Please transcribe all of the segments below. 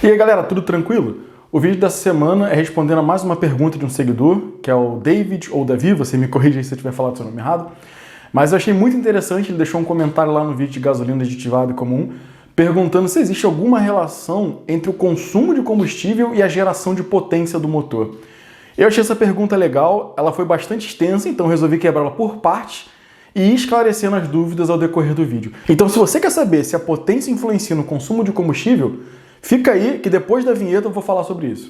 E aí galera, tudo tranquilo? O vídeo dessa semana é respondendo a mais uma pergunta de um seguidor, que é o David ou Davi, você me corrige aí se eu tiver falado o seu nome errado. Mas eu achei muito interessante, ele deixou um comentário lá no vídeo de gasolina aditivada e comum, perguntando se existe alguma relação entre o consumo de combustível e a geração de potência do motor. Eu achei essa pergunta legal, ela foi bastante extensa, então resolvi quebrá-la por partes e ir esclarecendo as dúvidas ao decorrer do vídeo. Então se você quer saber se a potência influencia no consumo de combustível, fica aí que depois da vinheta eu vou falar sobre isso.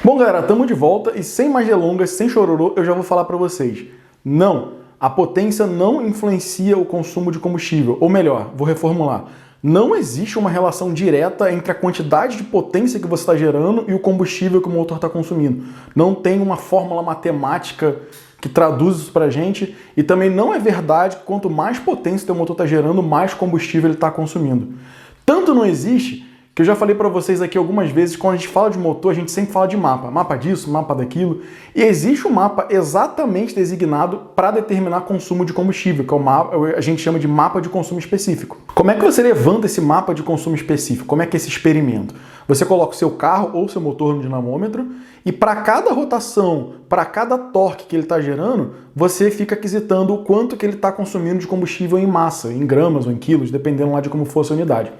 Bom galera, estamos de volta e sem mais delongas, sem chororô, eu já vou falar para vocês. Não, a potência não influencia o consumo de combustível, ou melhor, vou reformular. Não existe uma relação direta entre a quantidade de potência que você está gerando e o combustível que o motor está consumindo. Não tem uma fórmula matemática que traduz isso pra gente, e também não é verdade que quanto mais potência o teu motor está gerando, mais combustível ele está consumindo. Tanto não existe que eu já falei para vocês aqui algumas vezes, quando a gente fala de motor, a gente sempre fala de mapa. Mapa disso, mapa daquilo. E existe um mapa exatamente designado para determinar consumo de combustível, que é o mapa, a gente chama de mapa de consumo específico. Como é que você levanta esse mapa de consumo específico? Como é que é esse experimento? Você coloca o seu carro ou o seu motor no dinamômetro e para cada rotação, para cada torque que ele está gerando, você fica aquisitando o quanto que ele está consumindo de combustível em massa, em gramas ou em quilos, dependendo lá de como for a sua unidade.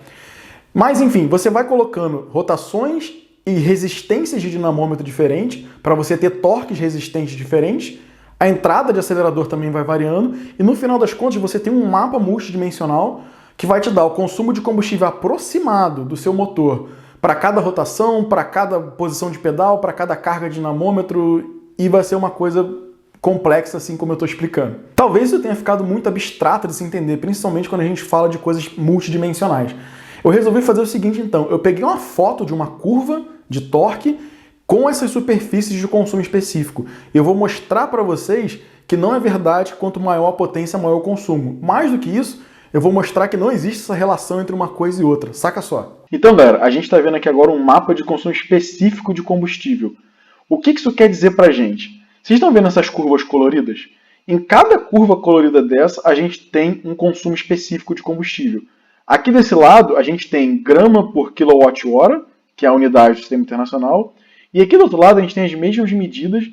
Mas enfim, você vai colocando rotações e resistências de dinamômetro diferentes para você ter torques resistentes diferentes. A entrada de acelerador também vai variando e no final das contas você tem um mapa multidimensional que vai te dar o consumo de combustível aproximado do seu motor para cada rotação, para cada posição de pedal, para cada carga de dinamômetro, e vai ser uma coisa complexa assim como eu estou explicando. Talvez isso tenha ficado muito abstrato de se entender, principalmente quando a gente fala de coisas multidimensionais. Eu resolvi fazer o seguinte então, eu peguei uma foto de uma curva de torque com essas superfícies de consumo específico. Eu vou mostrar para vocês que não é verdade que quanto maior a potência, maior o consumo. Mais do que isso, eu vou mostrar que não existe essa relação entre uma coisa e outra. Saca só. Então, galera, a gente está vendo aqui agora um mapa de consumo específico de combustível. O que isso quer dizer para a gente? Vocês estão vendo essas curvas coloridas? Em cada curva colorida dessa, a gente tem um consumo específico de combustível. Aqui desse lado, a gente tem grama por quilowatt-hora, que é a unidade do sistema internacional, e aqui do outro lado a gente tem as mesmas medidas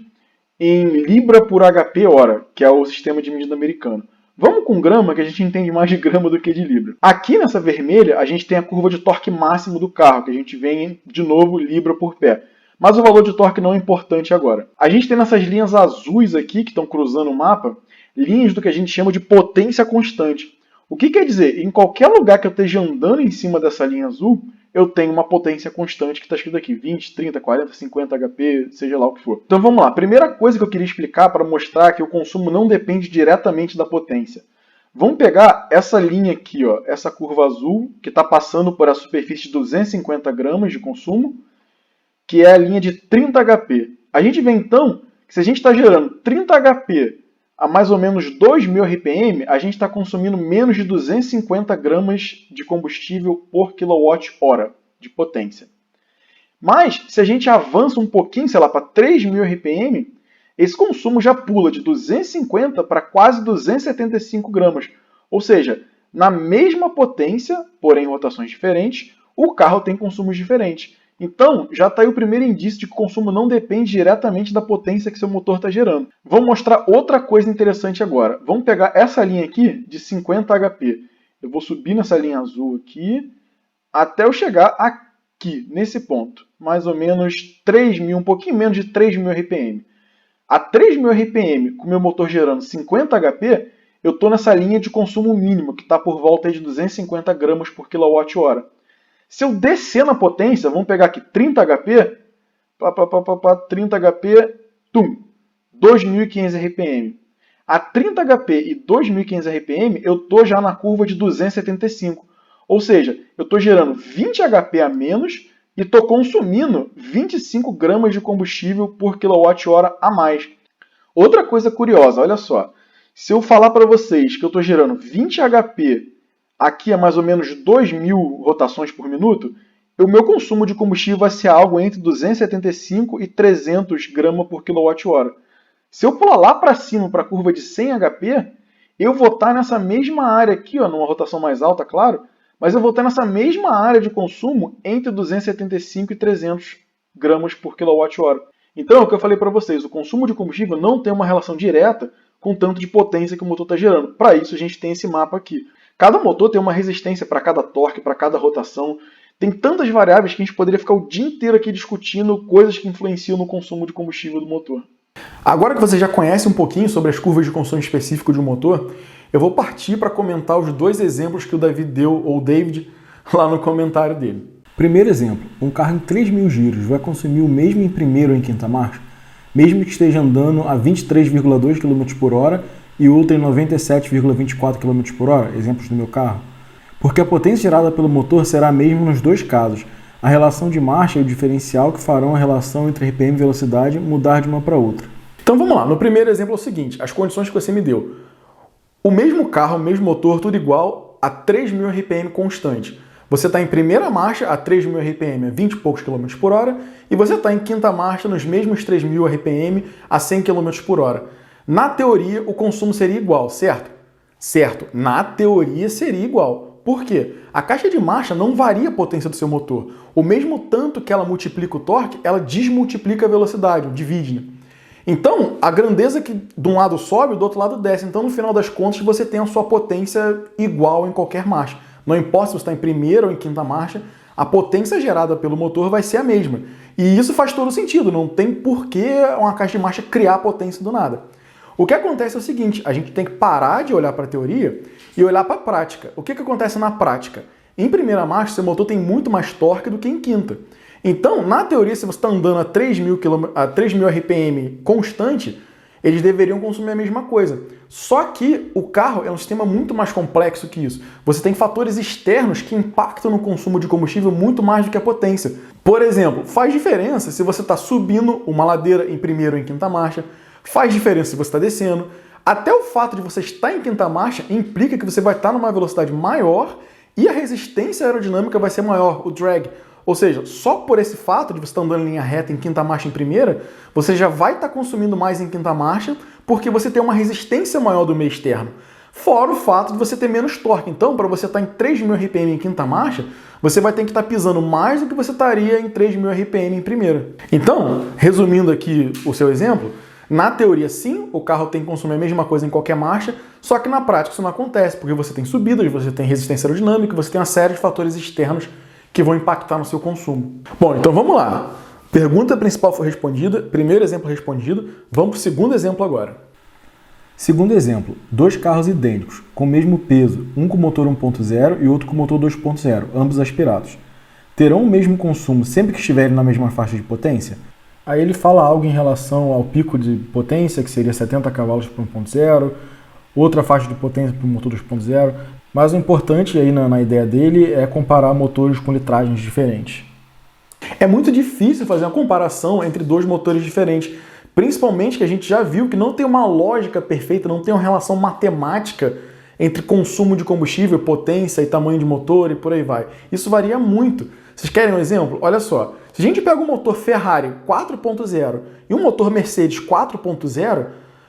em libra por HP-hora, que é o sistema de medida americano. Vamos com grama, que a gente entende mais de grama do que de libra. Aqui nessa vermelha, a gente tem a curva de torque máximo do carro, que a gente vê em, de novo, libra por pé. Mas o valor de torque não é importante agora. A gente tem nessas linhas azuis aqui, que estão cruzando o mapa, linhas do que a gente chama de potência constante. O que quer dizer? Em qualquer lugar que eu esteja andando em cima dessa linha azul, eu tenho uma potência constante que está escrito aqui, 20, 30, 40, 50 HP, seja lá o que for. Então vamos lá. Primeira coisa que eu queria explicar para mostrar que o consumo não depende diretamente da potência. Vamos pegar essa linha aqui, ó, essa curva azul, que está passando por a superfície de 250 gramas de consumo, que é a linha de 30 HP. A gente vê então que se a gente está gerando 30 HP a mais ou menos 2.000 RPM, a gente está consumindo menos de 250 gramas de combustível por quilowatt-hora de potência. Mas, se a gente avança um pouquinho, sei lá, para 3.000 RPM, esse consumo já pula de 250 para quase 275 gramas. Ou seja, na mesma potência, porém em rotações diferentes, o carro tem consumos diferentes. Então, já está aí o primeiro indício de que o consumo não depende diretamente da potência que seu motor está gerando. Vou mostrar outra coisa interessante agora. Vamos pegar essa linha aqui de 50 HP. Eu vou subir nessa linha azul aqui até eu chegar aqui, nesse ponto. Mais ou menos 3.000, um pouquinho menos de 3.000 RPM. A 3.000 RPM, com o meu motor gerando 50 HP, eu estou nessa linha de consumo mínimo, que está por volta de 250 gramas por quilowatt-hora. Se eu descer na potência, vamos pegar aqui 30 HP, 30 HP, 2.500 RPM. A 30 HP e 2.500 RPM, eu estou já na curva de 275. Ou seja, eu estou gerando 20 HP a menos e estou consumindo 25 gramas de combustível por quilowatt-hora a mais. Outra coisa curiosa, olha só. Se eu falar para vocês que eu estou gerando 20 HP aqui a mais ou menos 2.000 rotações por minuto, o meu consumo de combustível vai ser algo entre 275 e 300 gramas por quilowatt-hora. Se eu pular lá para cima para a curva de 100 HP, eu vou estar nessa mesma área aqui, ó, numa rotação mais alta, claro, mas eu vou estar nessa mesma área de consumo entre 275 e 300 gramas por quilowatt-hora. Então, é o que eu falei para vocês, o consumo de combustível não tem uma relação direta com o tanto de potência que o motor está gerando. Para isso, a gente tem esse mapa aqui. Cada motor tem uma resistência para cada torque, para cada rotação. Tem tantas variáveis que a gente poderia ficar o dia inteiro aqui discutindo coisas que influenciam no consumo de combustível do motor. Agora que você já conhece um pouquinho sobre as curvas de consumo específico de um motor, eu vou partir para comentar os dois exemplos que o David deu, ou David, lá no comentário dele. Primeiro exemplo, um carro em 3.000 giros vai consumir o mesmo em primeira ou em quinta marcha, mesmo que esteja andando a 23,2 km por hora e outro em 97,24 km por hora, exemplos do meu carro, porque a potência gerada pelo motor será a mesma nos dois casos. A relação de marcha e o diferencial que farão a relação entre RPM e velocidade mudar de uma para outra. Então vamos lá, no primeiro exemplo é o seguinte, as condições que você me deu. O mesmo carro, o mesmo motor, tudo igual a 3.000 RPM constante. Você está em primeira marcha a 3.000 RPM a 20 e poucos km por hora e você está em quinta marcha nos mesmos 3.000 RPM a 100 km por hora. Na teoria, o consumo seria igual, certo? Certo, na teoria seria igual. Por quê? A caixa de marcha não varia a potência do seu motor. O mesmo tanto que ela multiplica o torque, ela desmultiplica a velocidade, divide, né? Então, a grandeza que de um lado sobe, do outro lado desce. Então, no final das contas, você tem a sua potência igual em qualquer marcha. Não importa se você está em primeira ou em quinta marcha, a potência gerada pelo motor vai ser a mesma. E isso faz todo sentido, não tem por que uma caixa de marcha criar potência do nada. O que acontece é o seguinte, a gente tem que parar de olhar para a teoria e olhar para a prática. O que acontece na prática? Em primeira marcha, seu motor tem muito mais torque do que em quinta. Então, na teoria, se você está andando a 3.000 RPM constante, eles deveriam consumir a mesma coisa. Só que o carro é um sistema muito mais complexo que isso. Você tem fatores externos que impactam no consumo de combustível muito mais do que a potência. Por exemplo, faz diferença se você está subindo uma ladeira em primeira ou em quinta marcha, faz diferença se você está descendo. Até o fato de você estar em quinta marcha implica que você vai estar numa velocidade maior e a resistência aerodinâmica vai ser maior, o drag. Ou seja, só por esse fato de você estar andando em linha reta em quinta marcha em primeira, você já vai estar consumindo mais em quinta marcha porque você tem uma resistência maior do meio externo. Fora o fato de você ter menos torque. Então, para você estar em 3.000 RPM em quinta marcha, você vai ter que estar pisando mais do que você estaria em 3.000 RPM em primeira. Então, resumindo aqui o seu exemplo, na teoria sim, o carro tem que consumir a mesma coisa em qualquer marcha, só que na prática isso não acontece, porque você tem subidas, você tem resistência aerodinâmica, você tem uma série de fatores externos que vão impactar no seu consumo. Bom, então vamos lá. Pergunta principal foi respondida, primeiro exemplo respondido, vamos para o segundo exemplo agora. Segundo exemplo, dois carros idênticos, com o mesmo peso, um com motor 1.0 e outro com motor 2.0, ambos aspirados. Terão o mesmo consumo sempre que estiverem na mesma faixa de potência? Aí ele fala algo em relação ao pico de potência, que seria 70 cavalos para 1.0, outra faixa de potência para o motor 2.0, mas o importante aí na ideia dele é comparar motores com litragens diferentes. É muito difícil fazer uma comparação entre dois motores diferentes, principalmente que a gente já viu que não tem uma lógica perfeita, não tem uma relação matemática entre consumo de combustível, potência e tamanho de motor e por aí vai. Isso varia muito. Vocês querem um exemplo? Olha só, se a gente pega um motor Ferrari 4.0 e um motor Mercedes 4.0,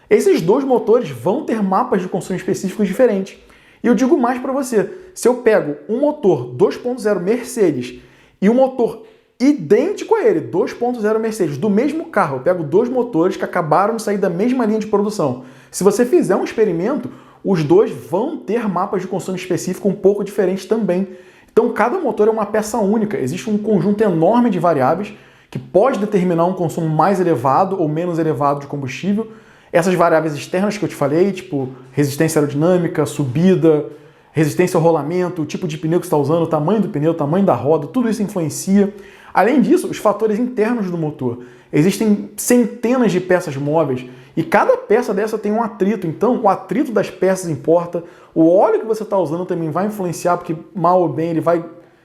esses dois motores vão ter mapas de consumo específicos diferentes. E eu digo mais para você, se eu pego um motor 2.0 Mercedes e um motor idêntico a ele, 2.0 Mercedes, do mesmo carro, eu pego dois motores que acabaram de sair da mesma linha de produção. Se você fizer um experimento, os dois vão ter mapas de consumo específico um pouco diferentes também. Então, cada motor é uma peça única. Existe um conjunto enorme de variáveis que pode determinar um consumo mais elevado ou menos elevado de combustível. Essas variáveis externas que eu te falei, tipo resistência aerodinâmica, subida, resistência ao rolamento, o tipo de pneu que você está usando, o tamanho do pneu, o tamanho da roda, tudo isso influencia. Além disso, os fatores internos do motor. Existem centenas de peças móveis e cada peça dessa tem um atrito, então o atrito das peças importa, o óleo que você está usando também vai influenciar, porque mal ou bem ele vai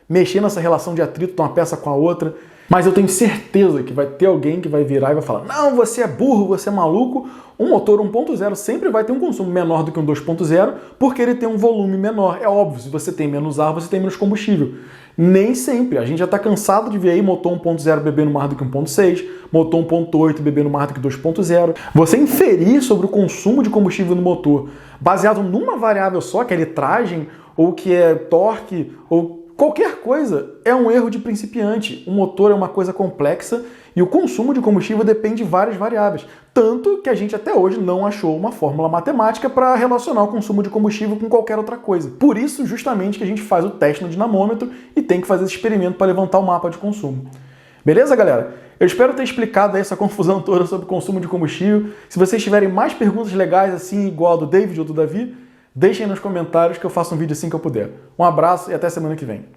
mexer nessa relação de atrito de uma peça com a outra. Mas eu tenho certeza que vai ter alguém que vai virar e vai falar: não, você é burro, você é maluco. Um motor 1.0 sempre vai ter um consumo menor do que um 2.0 porque ele tem um volume menor. É óbvio, se você tem menos ar, você tem menos combustível. Nem sempre. A gente já está cansado de ver aí motor 1.0 bebendo mais do que 1.6, motor 1.8 bebendo mais do que 2.0. Você inferir sobre o consumo de combustível no motor baseado numa variável só, que é litragem, ou que é torque, ou qualquer coisa, é um erro de principiante. O motor é uma coisa complexa e o consumo de combustível depende de várias variáveis. Tanto que a gente até hoje não achou uma fórmula matemática para relacionar o consumo de combustível com qualquer outra coisa. Por isso, justamente, que a gente faz o teste no dinamômetro e tem que fazer esse experimento para levantar o mapa de consumo. Beleza, galera? Eu espero ter explicado aí essa confusão toda sobre consumo de combustível. Se vocês tiverem mais perguntas legais assim, igual a do David ou do Davi, deixem nos comentários que eu faço um vídeo assim que eu puder. Um abraço e até semana que vem.